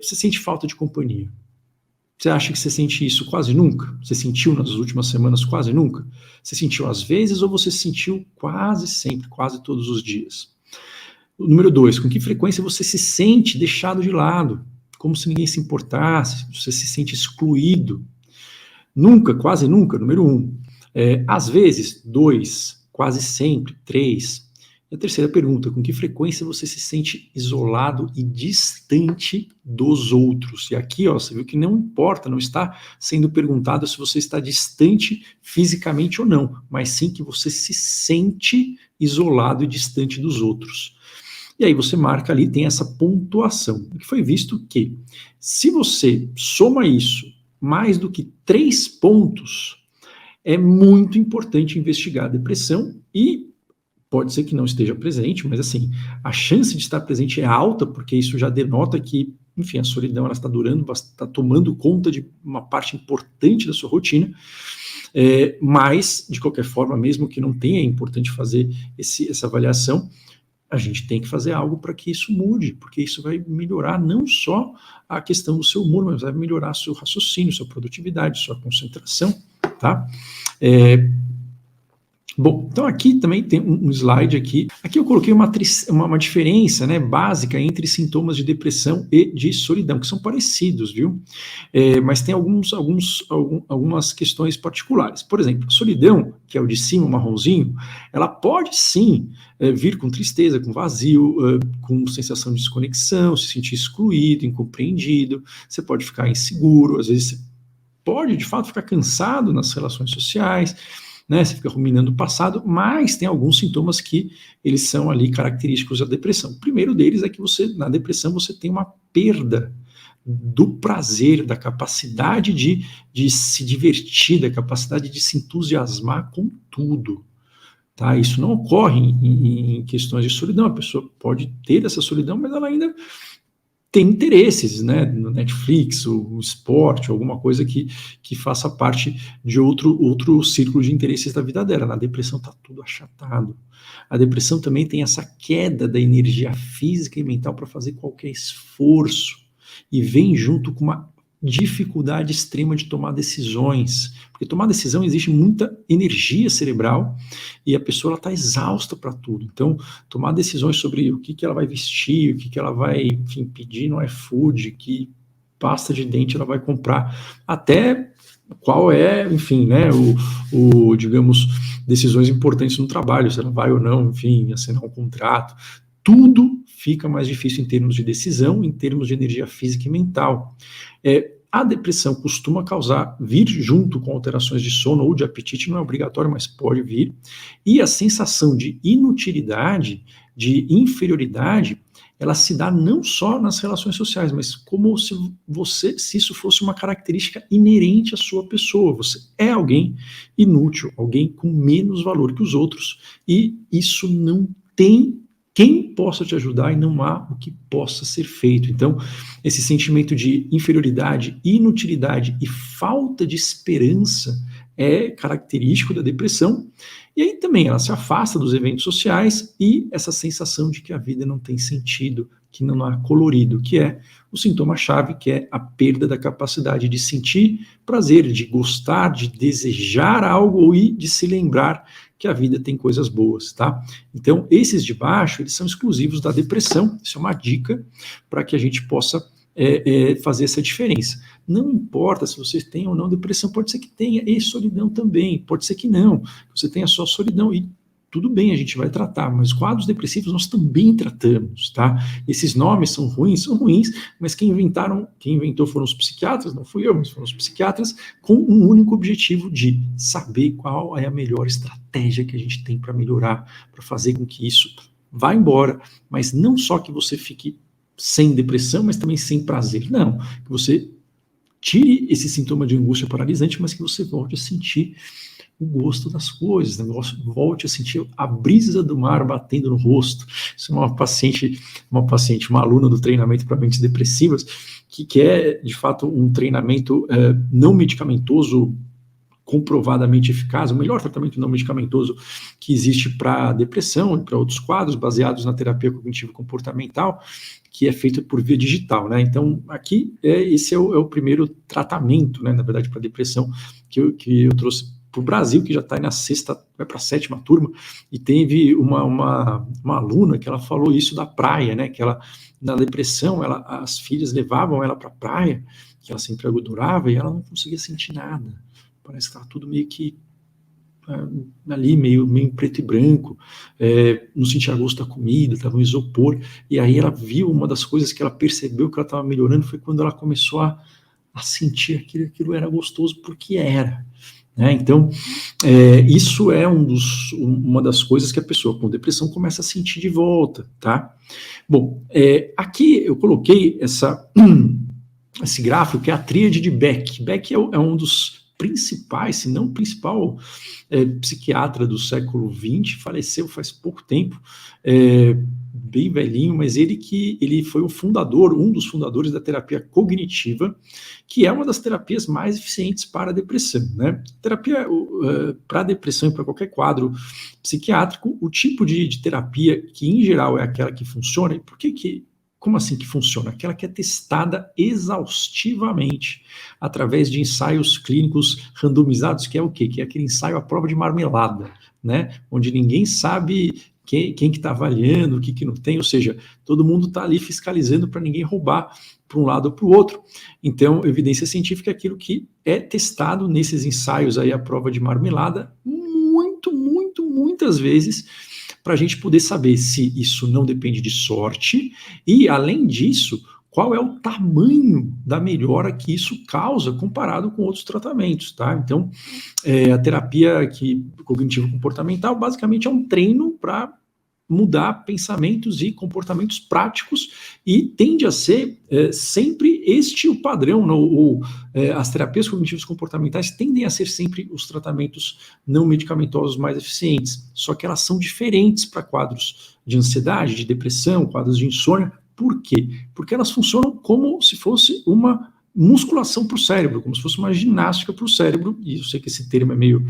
[SPEAKER 1] você sente falta de companhia? Você acha que você sente isso quase nunca? Você sentiu nas últimas semanas quase nunca? Você sentiu às vezes ou você sentiu quase sempre, quase todos os dias? O número 2, com que frequência você se sente deixado de lado? Como se ninguém se importasse, você se sente excluído? Nunca, quase nunca, número 1. Às vezes, 2, quase sempre, 3. E a terceira pergunta, com que frequência você se sente isolado e distante dos outros? E aqui, ó, você viu que não importa, não está sendo perguntado se você está distante fisicamente ou não, mas sim que você se sente isolado e distante dos outros. E aí você marca ali, tem essa pontuação. O que foi visto que, se você soma isso mais do que 3 pontos, é muito importante investigar a depressão e pode ser que não esteja presente, mas assim, a chance de estar presente é alta, porque isso já denota que, enfim, a solidão ela está durando, está tomando conta de uma parte importante da sua rotina, mas, de qualquer forma, mesmo que não tenha, é importante fazer essa avaliação, a gente tem que fazer algo para que isso mude, porque isso vai melhorar não só a questão do seu humor, mas vai melhorar seu raciocínio, sua produtividade, sua concentração, tá? Bom, então aqui também tem um slide aqui. Aqui eu coloquei uma diferença, né, básica entre sintomas de depressão e de solidão, que são parecidos, viu? Mas tem algumas questões particulares. Por exemplo, a solidão, que é o de cima, o marronzinho, ela pode sim vir com tristeza, com vazio, com sensação de desconexão, se sentir excluído, incompreendido, você pode ficar inseguro, às vezes você pode, de fato, ficar cansado nas relações sociais, né, você fica ruminando o passado, mas tem alguns sintomas que eles são ali característicos da depressão. O primeiro deles é que na depressão você tem uma perda do prazer, da capacidade de se divertir, da capacidade de se entusiasmar com tudo. Tá? Isso não ocorre em questões de solidão, a pessoa pode ter essa solidão, mas ela ainda tem interesses, né, no Netflix, o esporte, alguma coisa que faça parte de outro círculo de interesses da vida dela. Na depressão está tudo achatado. A depressão também tem essa queda da energia física e mental para fazer qualquer esforço e vem junto com uma dificuldade extrema de tomar decisões, porque tomar decisão exige muita energia cerebral e a pessoa está exausta para tudo. Então, tomar decisões sobre o que ela vai vestir, o que ela vai, enfim, pedir no iFood, que pasta de dente ela vai comprar, até qual é, enfim, né, digamos, decisões importantes no trabalho, se ela vai ou não, enfim, assinar um contrato, tudo fica mais difícil em termos de decisão, em termos de energia física e mental. A depressão costuma vir junto com alterações de sono ou de apetite, não é obrigatório, mas pode vir, e a sensação de inutilidade, de inferioridade, ela se dá não só nas relações sociais, mas como se isso fosse uma característica inerente à sua pessoa. Você é alguém inútil, alguém com menos valor que os outros, e isso não tem quem possa te ajudar e não há o que possa ser feito. Então, esse sentimento de inferioridade, inutilidade e falta de esperança é característico da depressão. E aí também ela se afasta dos eventos sociais e essa sensação de que a vida não tem sentido, que não há colorido, que é o sintoma-chave, que é a perda da capacidade de sentir prazer, de gostar, de desejar algo e de se lembrar que a vida tem coisas boas, tá? Então, esses de baixo, eles são exclusivos da depressão. Isso é uma dica para que a gente possa fazer essa diferença. Não importa se vocês têm ou não depressão, pode ser que tenha, e solidão também, pode ser que não, que você tenha só solidão, e tudo bem, a gente vai tratar, mas quadros depressivos nós também tratamos, tá? Esses nomes são ruins, mas quem inventou foram os psiquiatras, não fui eu, mas foram os psiquiatras, com um único objetivo de saber qual é a melhor estratégia que a gente tem para melhorar, para fazer com que isso vá embora, mas não só que você fique sem depressão, mas também sem prazer, não, que você tire esse sintoma de angústia paralisante, mas que você volte a sentir o gosto das coisas, né? Volte a sentir a brisa do mar batendo no rosto. Isso é uma aluna do treinamento para mentes depressivas, que quer, de fato, um treinamento não medicamentoso comprovadamente eficaz, o melhor tratamento não medicamentoso que existe para depressão e para outros quadros, baseados na terapia cognitivo-comportamental, que é feito por via digital, né? Então, aqui, esse é o primeiro tratamento, né, na verdade, para depressão, que eu trouxe para o Brasil, que já está na sexta, vai para a sétima turma, e teve uma aluna que ela falou isso da praia, né, que ela, na depressão, as filhas levavam ela para a praia, que ela sempre adorava, e ela não conseguia sentir nada, parece que estava tudo meio que ali, meio em preto e branco, não sentia gosto da comida, estava um isopor, e aí ela viu, uma das coisas que ela percebeu que ela estava melhorando foi quando ela começou a sentir aquilo era gostoso, porque era. Né? Então, isso é uma das coisas que a pessoa com depressão começa a sentir de volta, tá? Bom, aqui eu coloquei esse gráfico que é a tríade de Beck. Beck é um dos principais, se não o principal psiquiatra do século XX, faleceu faz pouco tempo, bem velhinho, mas ele foi um dos fundadores da terapia cognitiva, que é uma das terapias mais eficientes para a depressão, né? Terapia para depressão e para qualquer quadro psiquiátrico, o tipo de terapia que, em geral, é aquela que funciona, e por que como assim que funciona? Aquela que é testada exaustivamente através de ensaios clínicos randomizados, que é o quê? Que é aquele ensaio à prova de marmelada, né? Onde ninguém sabe quem que está avaliando, o que não tem, ou seja, todo mundo está ali fiscalizando para ninguém roubar para um lado ou para o outro. Então, evidência científica é aquilo que é testado nesses ensaios aí à prova de marmelada muitas vezes, para a gente poder saber se isso não depende de sorte e, além disso, qual é o tamanho da melhora que isso causa comparado com outros tratamentos, tá? Então, a terapia cognitivo-comportamental basicamente é um treino para mudar pensamentos e comportamentos práticos e tende a ser sempre este o padrão, as terapias cognitivas comportamentais tendem a ser sempre os tratamentos não medicamentosos mais eficientes, só que elas são diferentes para quadros de ansiedade, de depressão, quadros de insônia. Por quê? Porque elas funcionam como se fosse uma musculação para o cérebro, como se fosse uma ginástica para o cérebro, e eu sei que esse termo é meio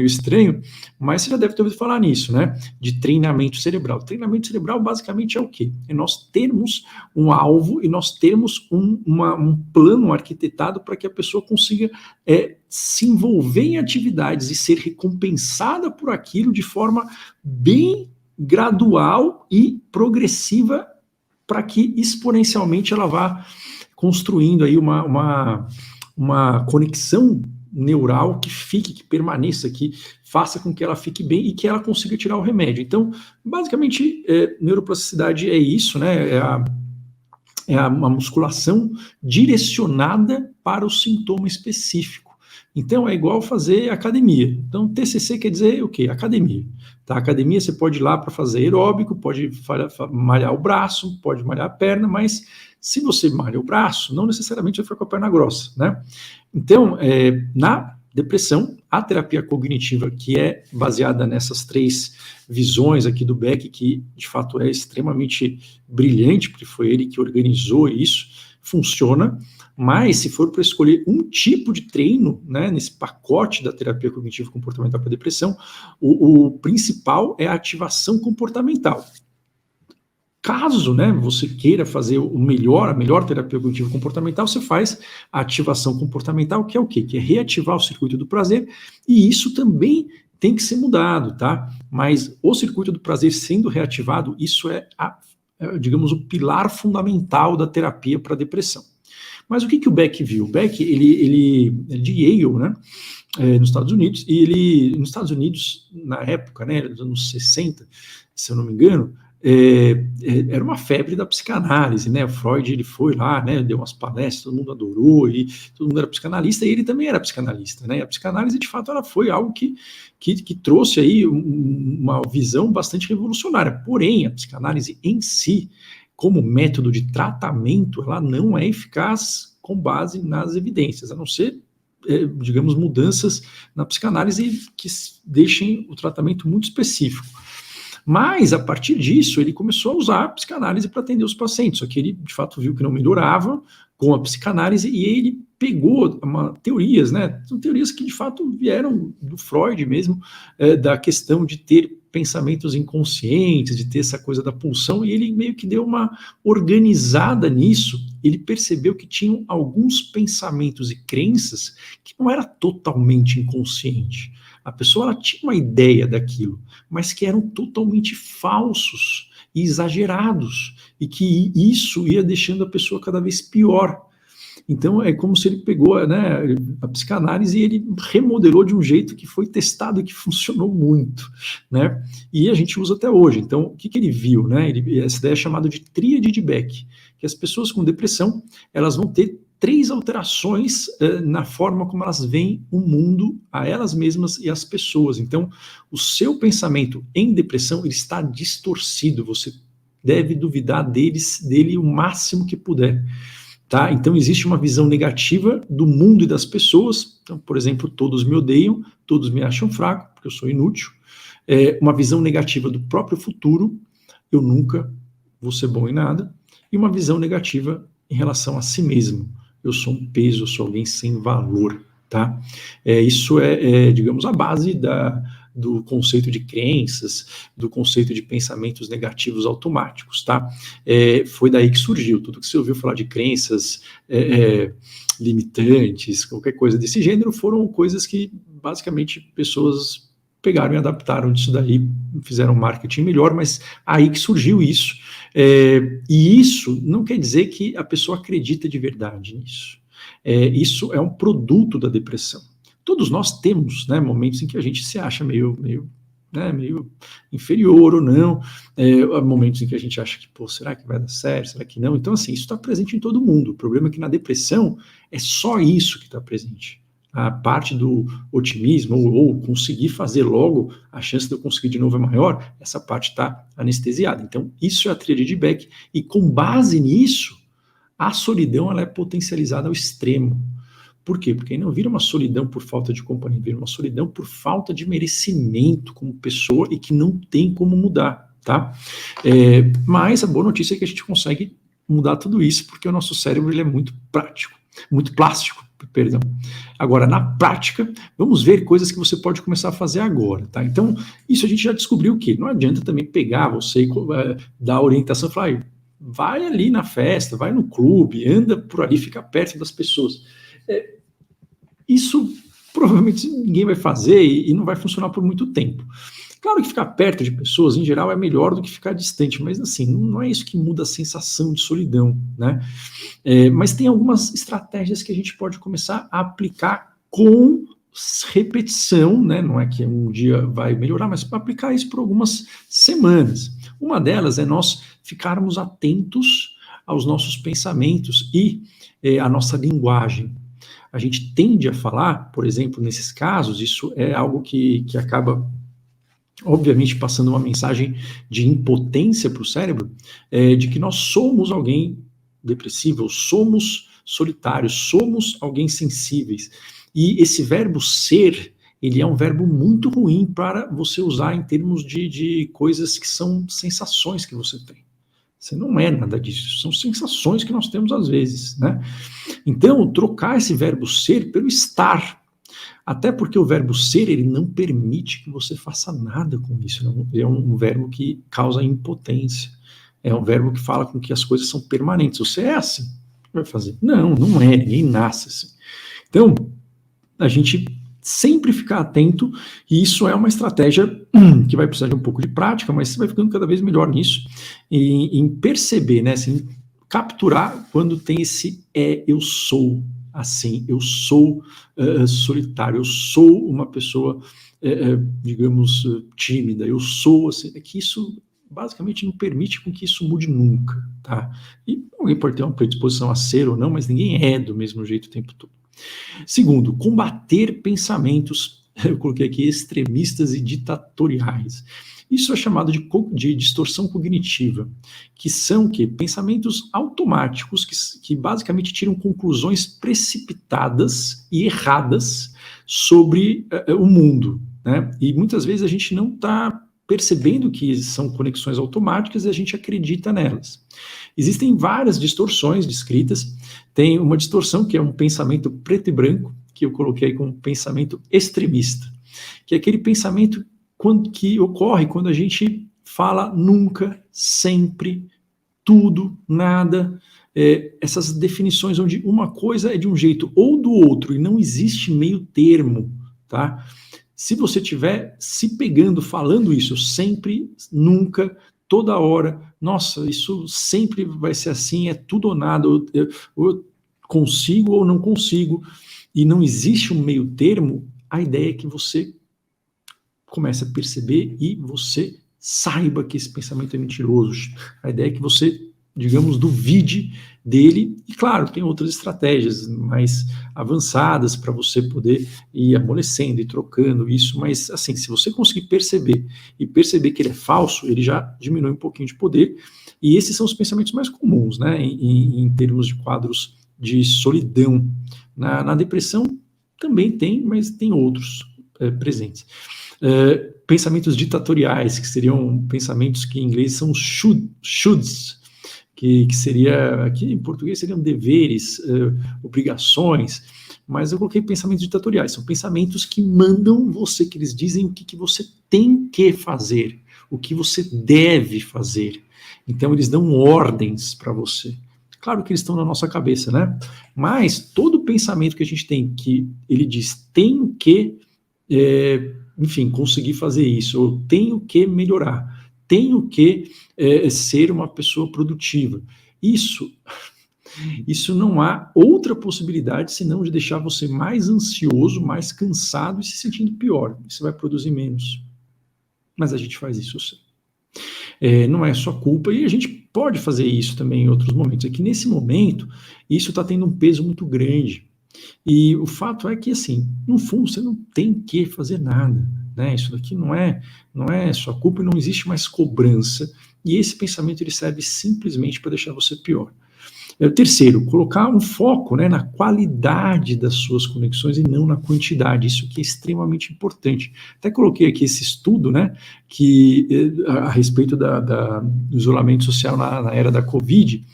[SPEAKER 1] estranho, mas você já deve ter ouvido falar nisso, né? De treinamento cerebral. Treinamento cerebral basicamente é o quê? É nós termos um alvo e nós termos um plano arquitetado para que a pessoa consiga se envolver em atividades e ser recompensada por aquilo de forma bem gradual e progressiva, para que exponencialmente ela vá construindo aí uma conexão neural que permaneça, que faça com que ela fique bem e que ela consiga tirar o remédio. Então, basicamente, neuroplasticidade é isso, né? Uma musculação direcionada para o sintoma específico. Então, é igual fazer academia. Então, TCC quer dizer o quê? Academia. Tá? Academia você pode ir lá para fazer aeróbico, pode malhar o braço, pode malhar a perna, mas se você malha o braço, não necessariamente vai ficar com a perna grossa, né? Então, na depressão, a terapia cognitiva, que é baseada nessas três visões aqui do Beck, que de fato é extremamente brilhante, porque foi ele que organizou isso, funciona, mas se for para escolher um tipo de treino, né, nesse pacote da terapia cognitivo comportamental para depressão, o principal é a ativação comportamental. caso, né, você queira fazer a melhor terapia cognitivo comportamental, você faz a ativação comportamental, que é o quê? Que é reativar o circuito do prazer, e isso também tem que ser mudado, tá? Mas o circuito do prazer sendo reativado, isso digamos, o pilar fundamental da terapia para depressão. Mas o que o Beck viu? O Beck, ele é de Yale, né? Nos Estados Unidos, e ele, nos Estados Unidos, na época, né, nos anos 60, se eu não me engano, era uma febre da psicanálise, né? O Freud, ele foi lá, né, deu umas palestras, todo mundo adorou, e todo mundo era psicanalista, e ele também era psicanalista, né? E a psicanálise, de fato, ela foi algo que trouxe aí uma visão bastante revolucionária. Porém, a psicanálise em si, como método de tratamento, ela não é eficaz com base nas evidências, a não ser digamos, mudanças na psicanálise que deixem o tratamento muito específico. Mas, a partir disso, ele começou a usar a psicanálise para atender os pacientes, só que ele, de fato, viu que não melhorava com a psicanálise e ele pegou teorias, né? São teorias que, de fato, vieram do Freud mesmo, da questão de ter pensamentos inconscientes, de ter essa coisa da pulsão, e ele meio que deu uma organizada nisso. Ele percebeu que tinham alguns pensamentos e crenças que não era totalmente inconsciente. A pessoa ela tinha uma ideia daquilo, mas que eram totalmente falsos e exagerados, e que isso ia deixando a pessoa cada vez pior. Então é como se ele pegou, né, a psicanálise e ele remodelou de um jeito que foi testado e que funcionou muito, né? E a gente usa até hoje. Então o que ele viu, né? Essa ideia é chamada de tríade de Beck, que as pessoas com depressão elas vão ter 3 alterações na forma como elas veem o mundo, a elas mesmas e as pessoas. Então o seu pensamento em depressão ele está distorcido. Você deve duvidar dele o máximo que puder. Tá? Então existe uma visão negativa do mundo e das pessoas. Então, por exemplo, todos me odeiam, todos me acham fraco, porque eu sou inútil. Uma visão negativa do próprio futuro, eu nunca vou ser bom em nada. E uma visão negativa em relação a si mesmo. Eu sou um peso, eu sou alguém sem valor. Tá? Isso digamos, a base do conceito de crenças, do conceito de pensamentos negativos automáticos, tá? Foi daí que surgiu, tudo que você ouviu falar de crenças limitantes, qualquer coisa desse gênero, foram coisas que, basicamente, pessoas pegaram e adaptaram disso daí, fizeram marketing melhor, mas aí que surgiu isso. E isso não quer dizer que a pessoa acredita de verdade nisso. Isso é um produto da depressão. Todos nós temos, né, momentos em que a gente se acha meio inferior ou não, momentos em que a gente acha que, pô, será que vai dar certo, será que não? Então, assim, isso está presente em todo mundo. O problema é que na depressão é só isso que está presente. A parte do otimismo, ou conseguir fazer logo, a chance de eu conseguir de novo é maior, essa parte está anestesiada. Então, isso é a tríade de Beck, e com base nisso, a solidão ela é potencializada ao extremo. Por quê? Porque aí não vira uma solidão por falta de companhia, vira uma solidão por falta de merecimento como pessoa e que não tem como mudar, tá? Mas a boa notícia é que a gente consegue mudar tudo isso porque o nosso cérebro ele é muito plástico, perdão. Agora, na prática, vamos ver coisas que você pode começar a fazer agora, tá? Então, isso a gente já descobriu que não adianta também pegar você e dar orientação e falar, vai ali na festa, vai no clube, anda por ali, fica perto das pessoas. Isso provavelmente ninguém vai fazer e não vai funcionar por muito tempo. Claro que ficar perto de pessoas, em geral, é melhor do que ficar distante, mas assim, não é isso que muda a sensação de solidão, né? Mas tem algumas estratégias que a gente pode começar a aplicar com repetição, né? Não é que um dia vai melhorar, mas para aplicar isso por algumas semanas. Uma delas é nós ficarmos atentos aos nossos pensamentos e à nossa linguagem. A gente tende a falar, por exemplo, nesses casos, isso é algo que acaba, obviamente, passando uma mensagem de impotência para o cérebro, de que nós somos alguém depressivo, somos solitários, somos alguém sensíveis. E esse verbo ser, ele é um verbo muito ruim para você usar em termos de coisas que são sensações que você tem. Você não é nada disso, são sensações que nós temos às vezes, né? Então, trocar esse verbo ser pelo estar, até porque o verbo ser, ele não permite que você faça nada com isso, ele é um verbo que causa impotência. É um verbo que fala com que as coisas são permanentes. Você é assim, vai fazer. Não, não é, ninguém nasce assim. Então, a gente sempre ficar atento, e isso é uma estratégia que vai precisar de um pouco de prática, mas você vai ficando cada vez melhor nisso, em perceber, né, assim, capturar quando tem esse eu sou assim, eu sou solitário, eu sou uma pessoa, digamos, tímida, eu sou assim, é que isso basicamente não permite com que isso mude nunca, tá? E alguém pode ter uma predisposição a ser ou não, mas ninguém é do mesmo jeito o tempo todo. Segundo, combater pensamentos, eu coloquei aqui, extremistas e ditatoriais. Isso é chamado de distorção cognitiva, que são pensamentos automáticos, que basicamente tiram conclusões precipitadas e erradas sobre o mundo, né? E muitas vezes a gente não está percebendo que são conexões automáticas e a gente acredita nelas. Existem várias distorções descritas. Tem uma distorção que é um pensamento preto e branco, que eu coloquei como pensamento extremista, que é aquele pensamento que ocorre quando a gente fala nunca, sempre, tudo, nada, essas definições onde uma coisa é de um jeito ou do outro e não existe meio termo, tá? Se você estiver se pegando falando isso sempre, nunca, toda hora, nossa, isso sempre vai ser assim, é tudo ou nada, eu consigo ou não consigo, e não existe um meio termo, a ideia é que você comece a perceber e você saiba que esse pensamento é mentiroso. A ideia é que você, digamos, duvide dele, e claro, tem outras estratégias mais avançadas para você poder ir amolecendo e trocando isso, mas assim, se você conseguir perceber e perceber que ele é falso, ele já diminui um pouquinho de poder, e esses são os pensamentos mais comuns, né, em termos de quadros de solidão. Na depressão também tem, mas tem outros presentes. Pensamentos ditatoriais, que seriam pensamentos que em inglês são shoulds, que seria, aqui em português seriam deveres, obrigações, mas eu coloquei pensamentos ditatoriais, são pensamentos que mandam você, que eles dizem o que você tem que fazer, o que você deve fazer. Então eles dão ordens para você. Claro que eles estão na nossa cabeça, né? Mas todo pensamento que a gente tem, que ele diz, tenho que, enfim, conseguir fazer isso, ou tenho que melhorar, tenho que ser uma pessoa produtiva. Isso não há outra possibilidade senão de deixar você mais ansioso, mais cansado e se sentindo pior. Você vai produzir menos. Mas a gente faz isso sim. Não é sua culpa, e a gente pode fazer isso também em outros momentos. É que nesse momento, isso está tendo um peso muito grande. E o fato é que, assim, no fundo, você não tem que fazer nada, né? Isso daqui não é sua culpa e não existe mais cobrança. E esse pensamento ele serve simplesmente para deixar você pior. Terceiro, colocar um foco, né, na qualidade das suas conexões e não na quantidade. Isso que é extremamente importante. Até coloquei aqui esse estudo, né, que a respeito do isolamento social na era da Covid,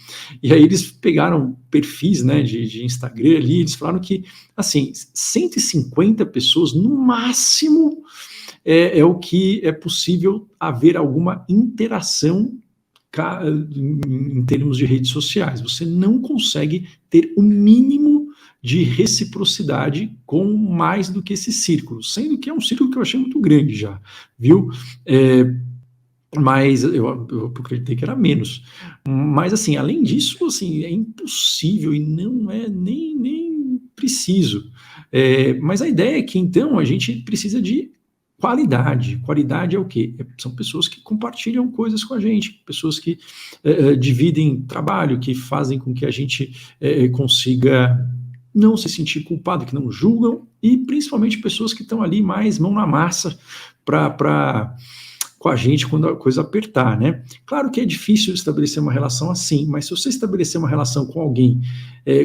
[SPEAKER 1] e aí eles pegaram perfis, né, de Instagram ali, eles falaram que, assim, 150 pessoas no máximo é o que é possível haver alguma interação em termos de redes sociais. Você não consegue ter o mínimo de reciprocidade com mais do que esse círculo, sendo que é um círculo que eu achei muito grande já, viu? Mas eu acreditei que era menos. Mas, assim, além disso, assim, é impossível e não é nem preciso. Mas a ideia é que, então, a gente precisa de qualidade. Qualidade é o quê? São pessoas que compartilham coisas com a gente, pessoas que dividem trabalho, que fazem com que a gente consiga não se sentir culpado, que não julgam, e principalmente pessoas que estão ali mais mão na massa com a gente quando a coisa apertar, né? Claro que é difícil estabelecer uma relação assim, mas se você estabelecer uma relação com alguém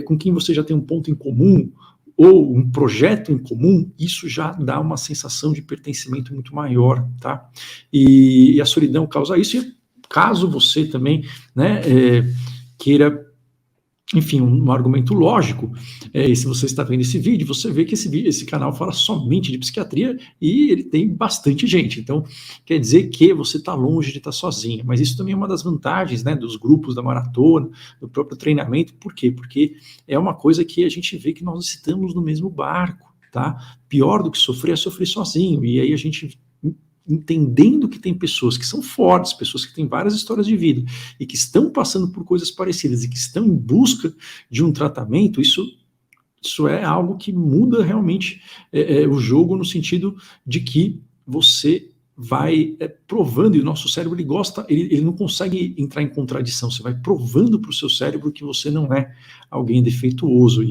[SPEAKER 1] com quem você já tem um ponto em comum, ou um projeto em comum, isso já dá uma sensação de pertencimento muito maior, tá? E a solidão causa isso, e caso você também, né, queira enfim, um argumento lógico, e se você está vendo esse vídeo, você vê que esse canal fala somente de psiquiatria e ele tem bastante gente, então quer dizer que você está longe de estar sozinho, mas isso também é uma das vantagens, né, dos grupos da maratona, do próprio treinamento. Por quê? Porque é uma coisa que a gente vê que nós estamos no mesmo barco, tá? Pior do que sofrer é sofrer sozinho, e aí a gente, entendendo que tem pessoas que são fortes, pessoas que têm várias histórias de vida e que estão passando por coisas parecidas e que estão em busca de um tratamento, isso é algo que muda realmente o jogo, no sentido de que você vai provando, e o nosso cérebro ele gosta, ele não consegue entrar em contradição, você vai provando para o seu cérebro que você não é alguém defeituoso.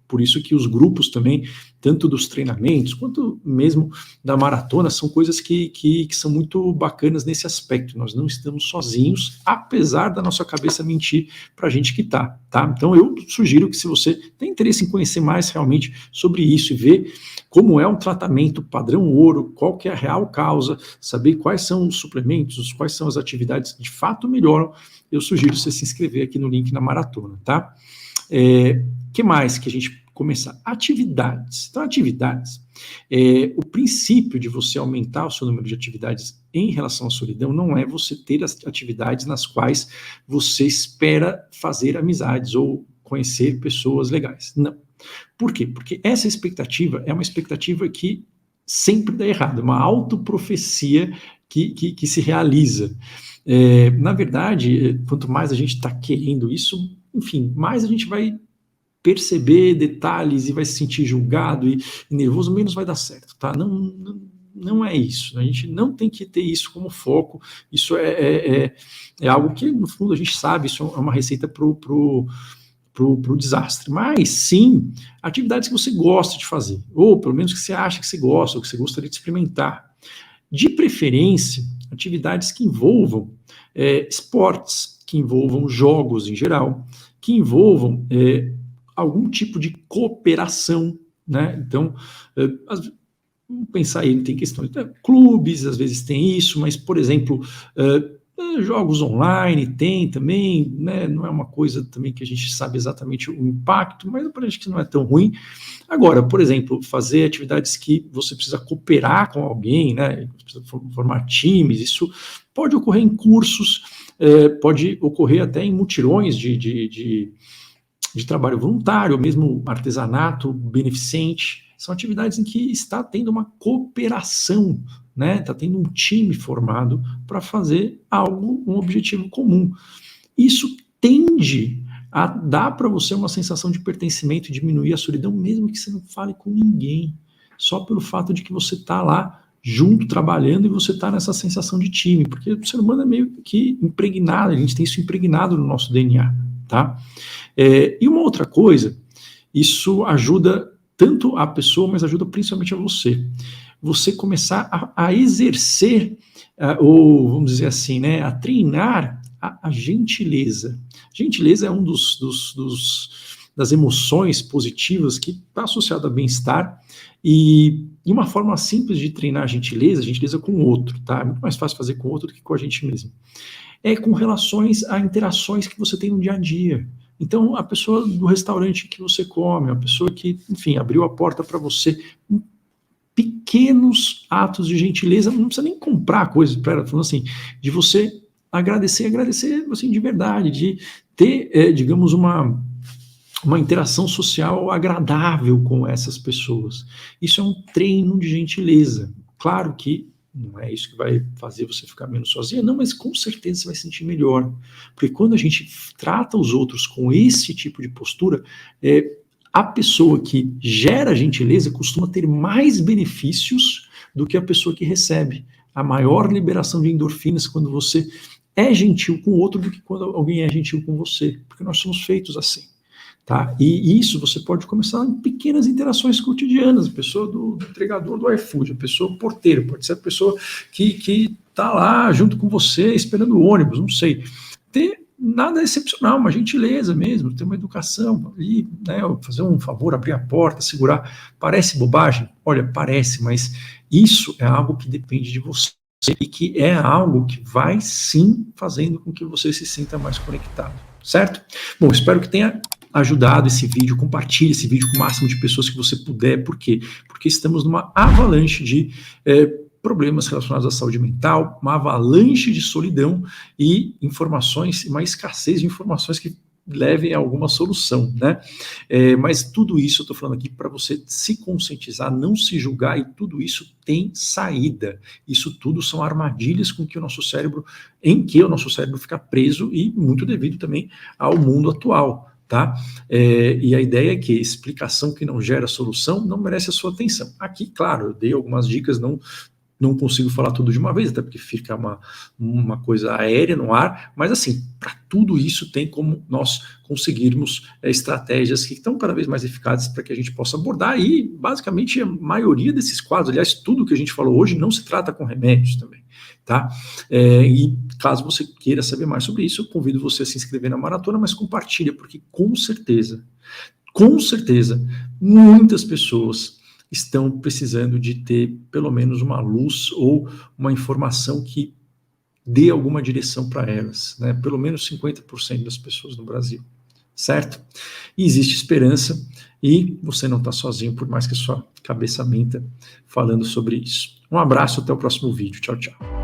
[SPEAKER 1] Por isso que os grupos também, tanto dos treinamentos quanto mesmo da maratona, são coisas que são muito bacanas nesse aspecto. Nós não estamos sozinhos, apesar da nossa cabeça mentir para a gente que tá? Então eu sugiro que, se você tem interesse em conhecer mais realmente sobre isso e ver como é um tratamento padrão ouro, qual que é a real causa, saber quais são os suplementos, quais são as atividades que de fato melhoram, eu sugiro você se inscrever aqui no link na maratona, tá? Que mais que a gente começar? Atividades. Então, atividades. O princípio de você aumentar o seu número de atividades em relação à solidão não é você ter as atividades nas quais você espera fazer amizades ou conhecer pessoas legais. Não. Por quê? Porque essa expectativa é uma expectativa que sempre dá errado, uma autoprofecia que se realiza. Na verdade, quanto mais a gente está querendo isso, enfim, mais a gente vai perceber detalhes e vai se sentir julgado e nervoso, menos vai dar certo, tá? Não é isso, a gente não tem que ter isso como foco, isso é algo que, no fundo, a gente sabe, isso é uma receita pro desastre, mas sim, atividades que você gosta de fazer, ou pelo menos que você acha que você gosta, ou que você gostaria de experimentar. De preferência, atividades que envolvam esportes, que envolvam jogos em geral, que envolvam algum tipo de cooperação, né? Então, vamos pensar aí, tem questões de clubes, às vezes tem isso, mas, por exemplo, jogos online tem também, né? Não é uma coisa também que a gente sabe exatamente o impacto, mas parece que não é tão ruim. Agora, por exemplo, fazer atividades que você precisa cooperar com alguém, né? Precisa formar times, isso pode ocorrer em cursos, pode ocorrer até em mutirões de trabalho voluntário, ou mesmo artesanato beneficente. São atividades em que está tendo uma cooperação, né? Está tendo um time formado para fazer algo, um objetivo comum. Isso tende a dar para você uma sensação de pertencimento e diminuir a solidão, mesmo que você não fale com ninguém, só pelo fato de que você está lá junto, trabalhando, e você está nessa sensação de time, porque o ser humano é meio que impregnado, a gente tem isso impregnado no nosso DNA, tá? E uma outra coisa, isso ajuda tanto a pessoa, mas ajuda principalmente a você. Você começar a exercer, ou vamos dizer assim, né, a treinar a gentileza. Gentileza é um das emoções positivas que está associado a bem-estar, e uma forma simples de treinar a gentileza com o outro, tá? É muito mais fácil fazer com o outro do que com a gente mesmo. É com relações a interações que você tem no dia a dia. Então, a pessoa do restaurante que você come, a pessoa que, enfim, abriu a porta para você, pequenos atos de gentileza, não precisa nem comprar coisas para ela, falando assim, de você agradecer assim, de verdade, de ter, digamos, uma interação social agradável com essas pessoas. Isso é um treino de gentileza. Claro que não é isso que vai fazer você ficar menos sozinha, não, mas com certeza você vai se sentir melhor. Porque quando a gente trata os outros com esse tipo de postura, a pessoa que gera gentileza costuma ter mais benefícios do que a pessoa que recebe. A maior liberação de endorfinas quando você é gentil com o outro do que quando alguém é gentil com você, porque nós somos feitos assim. Tá? E isso você pode começar em pequenas interações cotidianas, a pessoa do entregador do iFood, a pessoa porteiro, pode ser a pessoa que está lá junto com você esperando o ônibus, não sei. Ter nada excepcional, uma gentileza mesmo, ter uma educação, ali, né, fazer um favor, abrir a porta, segurar. Parece bobagem? Olha, parece, mas isso é algo que depende de você e que é algo que vai sim fazendo com que você se sinta mais conectado, certo? Bom, espero que tenha ajudado esse vídeo, compartilhe esse vídeo com o máximo de pessoas que você puder. Por quê? Porque estamos numa avalanche de problemas relacionados à saúde mental, uma avalanche de solidão e informações, uma escassez de informações que levem a alguma solução, né? Mas tudo isso eu estou falando aqui para você se conscientizar, não se julgar, e tudo isso tem saída. Isso tudo são armadilhas em que o nosso cérebro fica preso, e muito devido também ao mundo atual. Tá? E a ideia é que explicação que não gera solução não merece a sua atenção. Aqui, claro, eu dei algumas dicas, não consigo falar tudo de uma vez, até porque fica uma coisa aérea no ar, mas assim, para tudo isso tem como nós conseguirmos estratégias que estão cada vez mais eficazes para que a gente possa abordar, e basicamente a maioria desses quadros, aliás, tudo que a gente falou hoje não se trata com remédios também, tá? E caso você queira saber mais sobre isso, eu convido você a se inscrever na maratona, mas compartilha, porque com certeza, muitas pessoas estão precisando de ter pelo menos uma luz ou uma informação que dê alguma direção para elas, né? Pelo menos 50% das pessoas no Brasil, certo? E existe esperança, e você não está sozinho, por mais que a sua cabeça minta falando sobre isso. Um abraço, até o próximo vídeo. Tchau, tchau.